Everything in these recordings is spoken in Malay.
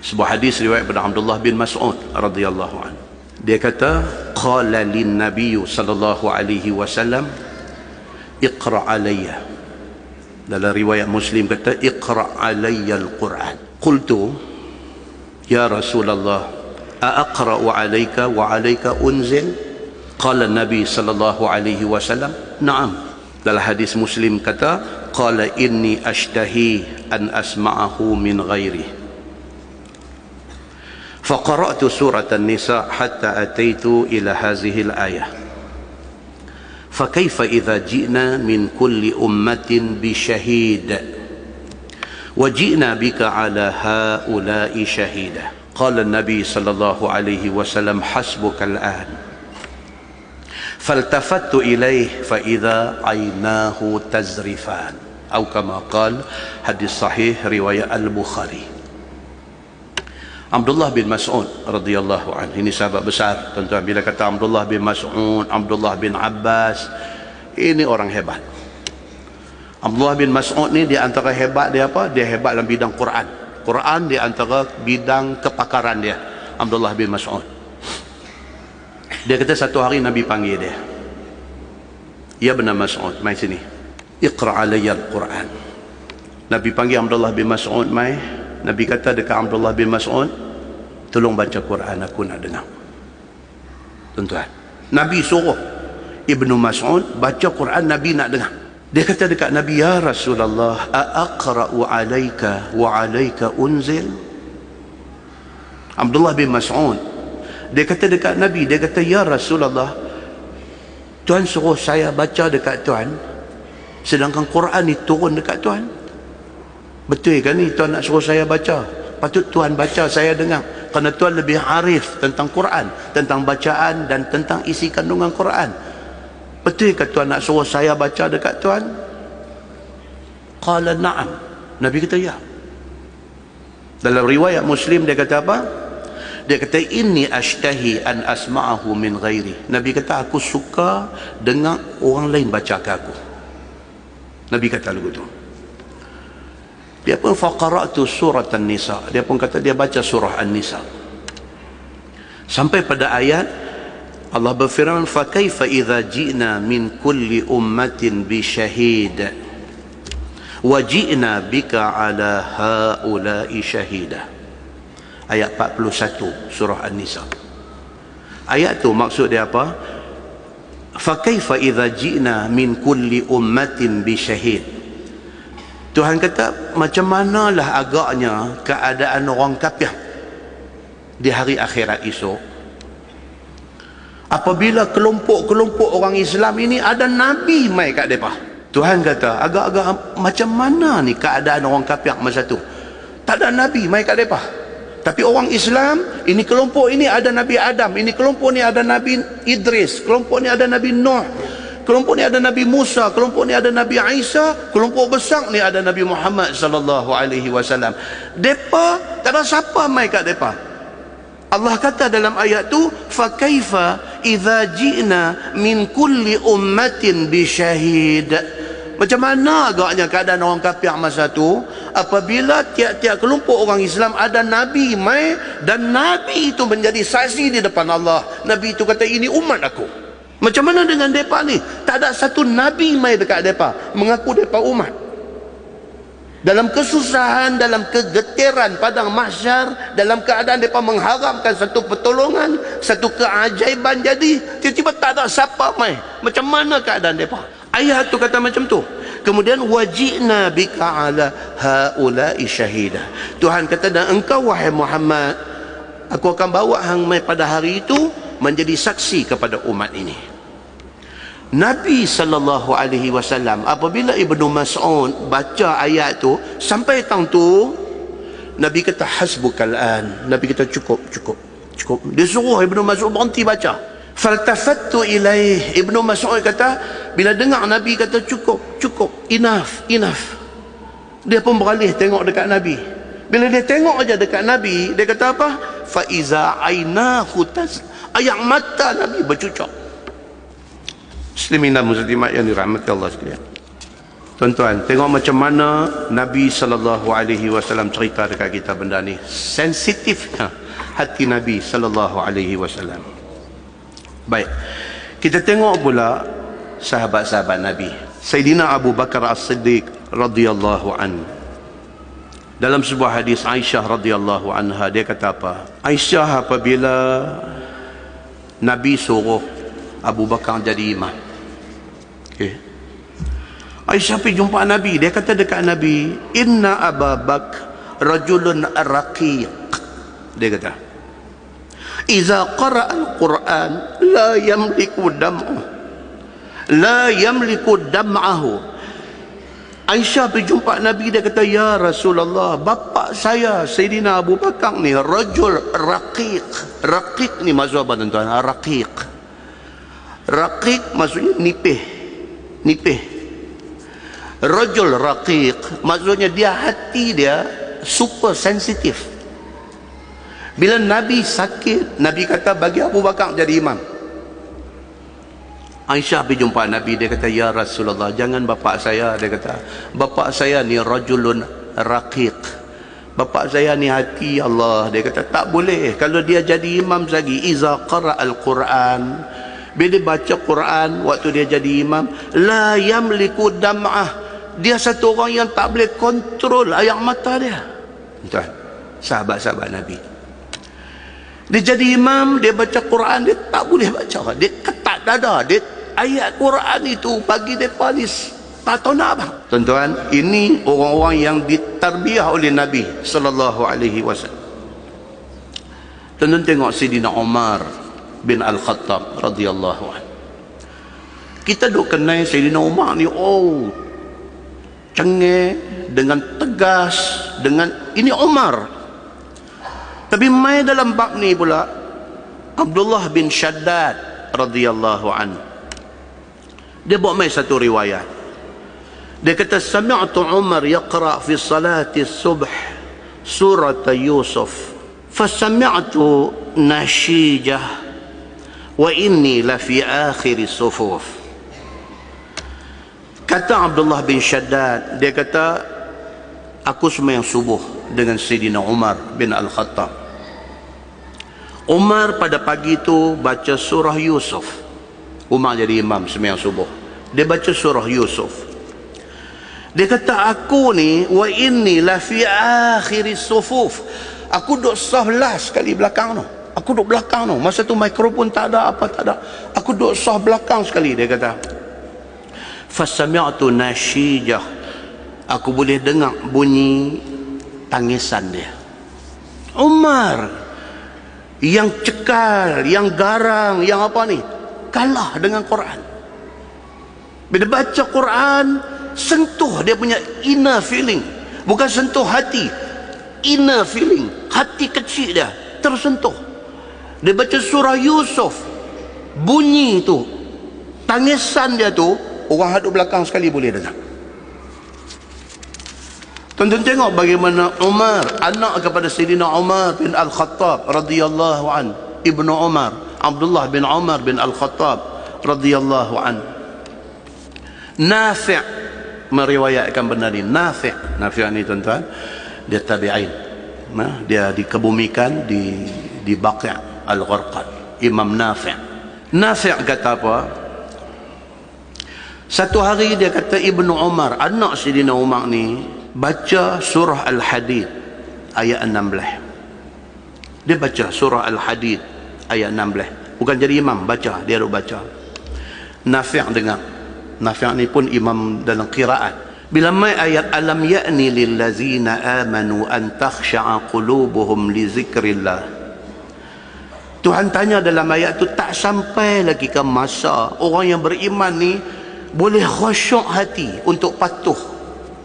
Sebuah hadis riwayat daripada Abdullah bin Mas'ud radhiyallahu anhu. Dia kata, qala lin nabiy sallallahu alaihi wasallam, iqra alayya. Dalam riwayat Muslim kata, iqra alayya al-Quran. Qultu, ya Rasulullah, aqra'u alayka wa alayka unzil? Qala Nabi sallallahu alaihi wasallam, na'am. Dalam hadis Muslim kata, qala inni ashtahi an asma'ahu min ghairi. فقرأت سورة النساء حتى أتيت إلى هذه الآية فكيف إذا جئنا من كل أمة بشهيد وجئنا بك على هؤلاء شهيدا قال النبي صلى الله عليه وسلم حسبك الآن فالتفت إليه فإذا عيناه تزرفان أو كما قال حديث صحيح رواية البخاري. Abdullah bin Mas'ud radhiyallahu anhu, ini sahabat besar tuan-tuan. Bila kata Abdullah bin Mas'ud, Abdullah bin Abbas, ini orang hebat. Abdullah bin Mas'ud ni di antara hebat dia apa? Dia hebat dalam bidang Quran. Quran di antara bidang kepakaran dia, Abdullah bin Mas'ud. Dia kata satu hari Nabi panggil dia, ya benar Mas'ud, mai sini, iqra alayya al-Quran. Nabi panggil Abdullah bin Mas'ud, mai. Nabi kata dekat Abdullah bin Mas'ud, tolong baca Quran, aku nak dengar. Tuan-tuan, Nabi suruh Ibnu Mas'ud baca Quran, Nabi nak dengar. Dia kata dekat Nabi, ya Rasulullah, aqra'u alayka wa alayka unzil? Abdullah bin Mas'ud dia kata dekat Nabi, dia kata, ya Rasulullah, Tuan suruh saya baca dekat Tuan, sedangkan Quran ni turun dekat Tuan. Betul kan ni Tuan nak suruh saya baca? Patut Tuan baca, saya dengar. Kerana Tuan lebih arif tentang Quran, tentang bacaan dan tentang isi kandungan Quran. Betul ke Tuan nak suruh saya baca dekat Tuan? Qala na'am. Nabi kata ya. Dalam riwayat Muslim dia kata apa? Dia kata, inni ashtahi an asma'ahu min ghairi. Nabi kata, aku suka dengar orang lain baca ke aku. Nabi kata lagu tu. Dia pun faqara'tu surat An-Nisa. Dia pun kata dia baca surah An-Nisa. Sampai pada ayat Allah berfirman, fa kaifa idza ji'na min kulli ummatin bi syahid wa ji'na bika ala haula'i syahida. Ayat 41 surah An-Nisa. Ayat tu maksud dia apa? Fa kaifa idza ji'na min kulli ummatin bi syahid. Tuhan kata, macam manalah agaknya keadaan orang kafir di hari akhirat esok apabila kelompok-kelompok orang Islam ini ada Nabi mai kat mereka. Tuhan kata, agak-agak macam mana ni keadaan orang kafir masa tu? Tak ada Nabi mai kat mereka. Tapi orang Islam, ini kelompok ini ada Nabi Adam, ini kelompok ni ada Nabi Idris, kelompok ni ada Nabi Nuh, kelompok ni ada Nabi Musa, kelompok ni ada Nabi Isa, kelompok besar ni ada Nabi Muhammad sallallahu alaihi wasallam. Depa tak ada siapa mai kat depa. Allah kata dalam ayat tu, fa kaifa idza ji'na min kulli ummatin bi syahid. Macam mana agaknya keadaan orang kafir masa tu apabila tiap-tiap kelompok orang Islam ada Nabi mai dan Nabi itu menjadi saksi di depan Allah. Nabi itu kata, ini umat aku. Macam mana dengan mereka ni? Tak ada satu Nabi mai dekat mereka mengaku mereka umat. Dalam kesusahan, dalam kegetiran padang mahsyar, dalam keadaan mereka mengharapkan satu pertolongan, satu keajaiban jadi, tiba-tiba tak ada siapa mai. Macam mana keadaan mereka? Ayat tu kata macam tu. Kemudian wajina bika ala haula'i syahida. Tuhan kata, dan engkau wahai Muhammad, aku akan bawa hang mai pada hari itu menjadi saksi kepada umat ini. Nabi sallallahu alaihi wasallam apabila Ibnu Mas'ud baca ayat tu sampai tang tu, Nabi kata hasbukal an. Nabi kata cukup. Dia suruh Ibnu Mas'ud berhenti baca. Faltafattu ilaih. Ibnu Mas'ud kata, bila dengar Nabi kata cukup, enough, dia pun beralih tengok dekat Nabi. Bila dia tengok aja dekat Nabi, dia kata apa? Fa iza ainahu taz, air mata Nabi bercucuk. Muslimin dan muslimat yang dirahmati Allah sekalian, Tuan-tuan, tengok macam mana Nabi SAW cerita dekat kita benda ni. Sensitifnya hati Nabi SAW. Baik, kita tengok pula sahabat-sahabat Nabi. Sayyidina Abu Bakar As-Siddiq radhiyallahu an. Dalam sebuah hadis Aisyah radhiyallahu anha, dia kata apa? Aisyah apabila Nabi suruh Abu Bakar jadi imam, okey, Aisyah pergi jumpa Nabi. Dia kata dekat Nabi, inna Abu Bakar rajulun raqiq. Dia kata, iza qara'a al-Quran la yamliku dam'ahu. Aisyah pergi jumpa Nabi. Dia kata, ya Rasulullah, bapa saya Sayyidina Abu Bakar ni rajul raqiq. Raqiq ni maksud apa tuan-tuan? Raqiq maksudnya nipih. Rajul raqiq maksudnya dia hati dia super sensitif. Bila Nabi sakit, Nabi kata bagi Abu Bakar jadi imam. Aisyah pergi jumpa Nabi. Dia kata, ya Rasulullah, jangan bapa saya. Dia kata, bapa saya ni rajulun raqiq, bapa saya ni hati Allah. Dia kata, tak boleh kalau dia jadi imam lagi. Iza qara al-Quran, bila baca Quran waktu dia jadi imam, la yamliku dam'ah, dia satu orang yang tak boleh kontrol air mata dia. Tuan, sahabat-sahabat Nabi, dia jadi imam, dia baca Quran, dia tak boleh baca, dia ketat dada. Dia ayat Quran itu bagi mereka ni tak tahu nak apa. Tuan-tuan, ini orang-orang yang ditarbiah oleh Nabi sallallahu alaihi wasallam. Tuan-tuan tengok Sayyidina Umar bin Al-Khattab radhiyallahu anhu. Kita duk kenal Sayyidina Umar ni, cengeng, dengan tegas, dengan ini Umar. Tapi mai dalam bab ni pula Abdullah bin Shaddad radhiyallahu an, dia bawa mai satu riwayat. Dia kata, sami'tu Umar yaqra fi salati subh surat Yusuf fasami'tu nashijah wa inni la fi akhir sufuf. Kata Abdullah bin Shaddad, dia kata, aku sembahyang subuh dengan Sayyidina Umar bin Al-Khattab. Umar pada pagi itu baca surah Yusuf. Umar jadi imam sembahyang subuh, dia baca surah Yusuf. Dia kata, aku ni wa inni la fi akhir sufuf, aku duduk saf last sekali belakang tu. Aku duduk belakang tu. Masa tu mikrofon tak ada, apa tak ada. Aku duduk saf belakang sekali. Dia kata, fasami'tu nashijah, aku boleh dengar bunyi tangisan dia. Umar yang cekal, yang garang, yang apa ni, kalah dengan Quran. Bila baca Quran, sentuh dia punya inner feeling, bukan sentuh hati, inner feeling, hati kecil dia tersentuh. Dia baca surah Yusuf, bunyi tu, tangisan dia tu, orang hadap belakang sekali boleh dengar. Tuan-tuan tengok bagaimana Umar, anak kepada Sayyidina Umar bin Al-Khattab radhiyallahu an, ibnu Umar, Abdullah bin Umar bin Al-Khattab radhiyallahu an. Nafi' meriwayatkan benda ni. Nafi' ni tuan-tuan, dia tabi'in. Dia dikebumikan di Baqi' Al-Gharqad. Imam Nafi' kata apa? Satu hari dia kata, Ibnu Umar, anak Sayyidina Umar ni, baca surah Al-Hadid ayat 16. Dia baca surah Al-Hadid ayat 16. Bukan jadi imam, baca, dia duk baca. Nafi' dengar. Nafi' ni pun imam dalam qiraat. Bila mai ayat alam ya'ni lillazina amanu an takhsha'a qulubuhum li zikrillah, Tuhan tanya dalam ayat tu, tak sampai lagi ke masa orang yang beriman ni boleh khusyuk hati untuk patuh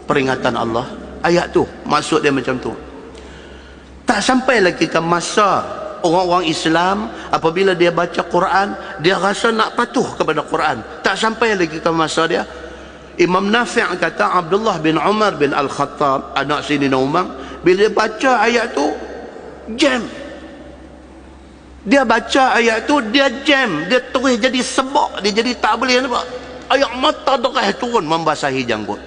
peringatan Allah. Ayat tu maksud dia macam tu. Tak sampai lagi ke masa orang-orang Islam apabila dia baca Quran, dia rasa nak patuh kepada Quran. Tak sampai lagi ke masa dia. Imam Nafi' kata, Abdullah bin Umar bin Al-Khattab, anak Sayyidina Umar, bila dia baca ayat tu, jam. Dia baca ayat tu, dia jam, dia terus jadi sebab, dia jadi tak boleh nampak. Ayat mata darah turun membasahi janggut.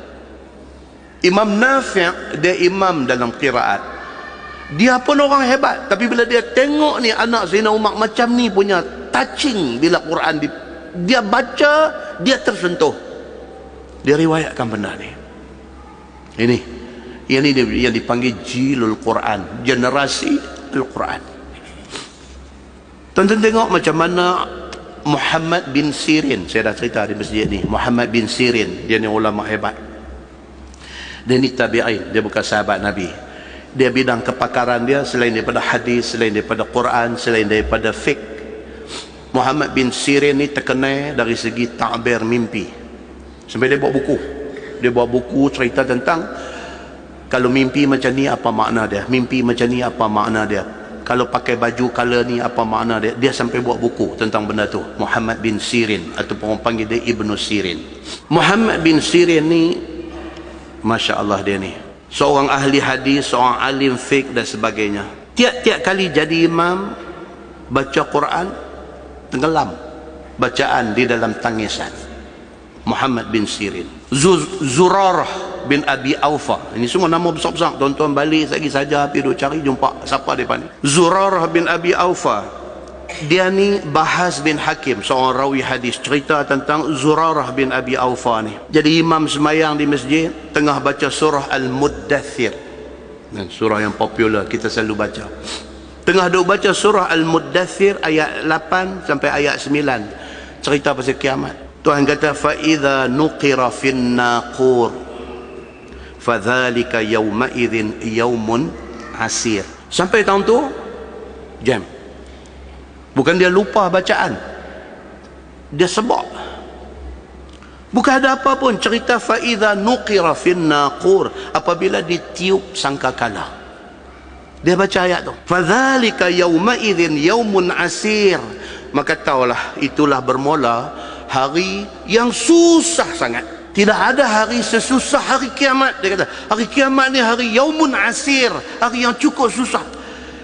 Imam Nafi' dia imam dalam qiraat. Dia pun orang hebat, tapi bila dia tengok ni anak Sayyidina Umar macam ni punya touching bila Quran dia baca, dia tersentuh. Dia riwayatkan benda ni. Ini yang dipanggil jilul Quran, generasi Al-Quran. Tonton tengok macam mana Muhammad bin Sirin, saya dah cerita di masjid ni. Muhammad bin Sirin, dia ni ulama hebat. Dia ni tabi'in, dia bukan sahabat Nabi. Dia bidang kepakaran dia selain daripada hadis, selain daripada Quran, selain daripada fiqh. Muhammad bin Sirin ni terkenal dari segi ta'bir mimpi. Sampai dia buat buku. Dia buat buku cerita tentang kalau mimpi macam ni apa makna dia, mimpi macam ni apa makna dia, kalau pakai baju color ni apa makna dia. Dia sampai buat buku tentang benda tu. Muhammad bin Sirin, ataupun orang panggil dia Ibnu Sirin. Muhammad bin Sirin ni, Masya Allah, dia ni seorang ahli hadis, seorang alim fiqh dan sebagainya. Tiap-tiap kali jadi imam baca Quran, tenggelam bacaan di dalam tangisan. Muhammad bin Sirin. Zurarah bin Abi Aufa, ini semua nama besar-besar. Tuan-tuan balik lagi saja pergi duk cari jumpa siapa depa ni. Zurarah bin Abi Aufa, dia ni Bahas bin Hakim, seorang rawi hadis, cerita tentang Zurarah bin Abi Aufa ni. Jadi imam semayang di masjid, tengah baca surah Al-Muddathir, surah yang popular kita selalu baca. Tengah duk baca surah Al-Muddathir ayat 8 sampai ayat 9, cerita pasal kiamat. Tuhan kata, fa idza nuqira fin naqur fadzalika yawma idzin yaumun asir. Sampai tahun tu jam. Bukan dia lupa bacaan, dia sebab. Bukan ada apa pun, cerita fa idza nuqira fin naqur, apabila ditiup sangkakala. Dia baca ayat tu, fadzalika yawma idzin yaumun asir, maka taulah itulah bermula hari yang susah sangat. Tidak ada hari sesusah hari kiamat. Dia kata hari kiamat ni hari yaumun asir, hari yang cukup susah.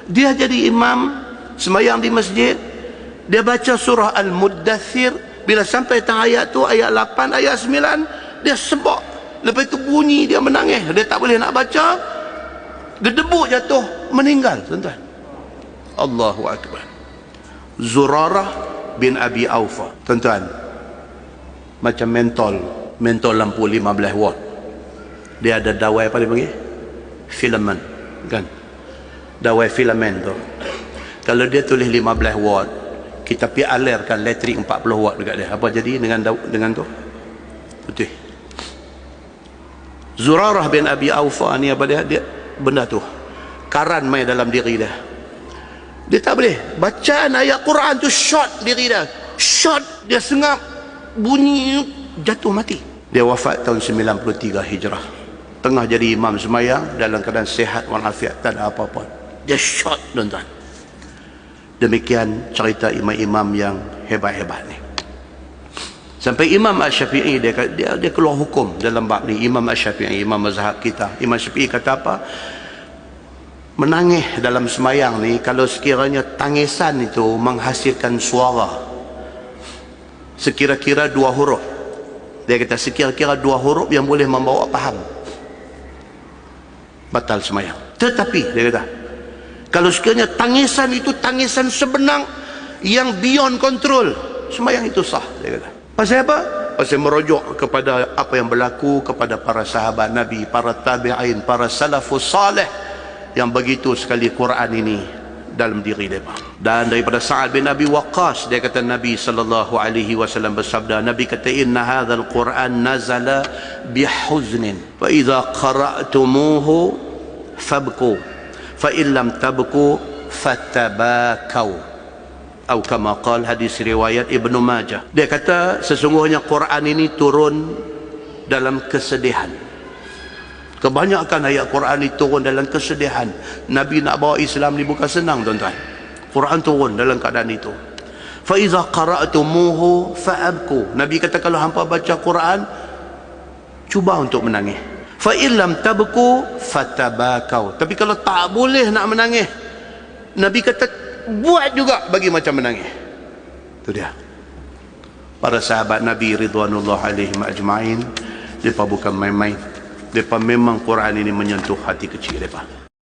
Dia jadi imam semayang di masjid, dia baca surah Al-Muddathir. Bila sampai tang ayat tu, ayat 8, ayat 9, dia sebab. Lepas itu bunyi, dia menangis, dia tak boleh nak baca, gedebuk jatuh, meninggal. Tuan-tuan, Allahu Akbar. Zurarah bin Abi Aufa, tuan-tuan, macam mentol lampu 15 watt. Dia ada dawai apa dia panggil? Filament, kan? Dawai filament tu, kalau dia tulis 15 watt, kita pergi alirkan elektrik 40 watt dekat dia, apa jadi dengan tu? Betul. Zurarah bin Abi Aufa ni apa dia benda tu karan mai dalam diri dia. Dia tak boleh bacaan ayat Quran tu, shot diri dia, shot, dia sengap, bunyi, jatuh mati. Dia wafat tahun 93 Hijrah, tengah jadi imam semayang dalam keadaan sehat walafiat, tak ada apa-apa. Dia shot, tuan-tuan. Demikian cerita imam-imam yang hebat-hebat ni. Sampai Imam Asy-Syafi'i dia keluar hukum dalam bab ni. Imam Asy-Syafi'i, imam mazhab kita, Imam Syafi'i kata apa? Menangis dalam semayang ni, kalau sekiranya tangisan itu menghasilkan suara sekira-kira 2 huruf, dia kata sekira-kira 2 huruf yang boleh membawa faham, batal semayang. Tetapi dia kata, kalau sekiranya tangisan itu tangisan sebenar yang beyond control, semayang itu sah. Dia kata pasal apa? Pasal merujuk kepada apa yang berlaku kepada para sahabat Nabi, para tabi'in, para salafus salih, yang begitu sekali Quran ini dalam diri mereka. Dan daripada Sa'ad bin Abi Waqqas, dia kata Nabi SAW bersabda, Nabi kata, inna hadzal Quran nazala bihuznin fa idza qara'tumuhu fabku fa illam tabku fatabakau, atau kama qala, hadis riwayat Ibnu Majah. Dia kata sesungguhnya Quran ini turun dalam kesedihan. Kebanyakan ayat Quran ini turun dalam kesedihan. Nabi nak bawa Islam ni bukan senang, tuan-tuan. Quran turun dalam keadaan itu. Fa iza qara'tumuhu fa'abku. Nabi kata kalau hampa baca Quran, cuba untuk menangis. Fa illam tabku fatabakau. Tapi kalau tak boleh nak menangis, Nabi kata buat juga bagi macam menangis. Itu dia. Para sahabat Nabi ridwanullah alaihim ajma'in, mereka bukan main-main Depa memang Quran ini menyentuh hati kecil depa.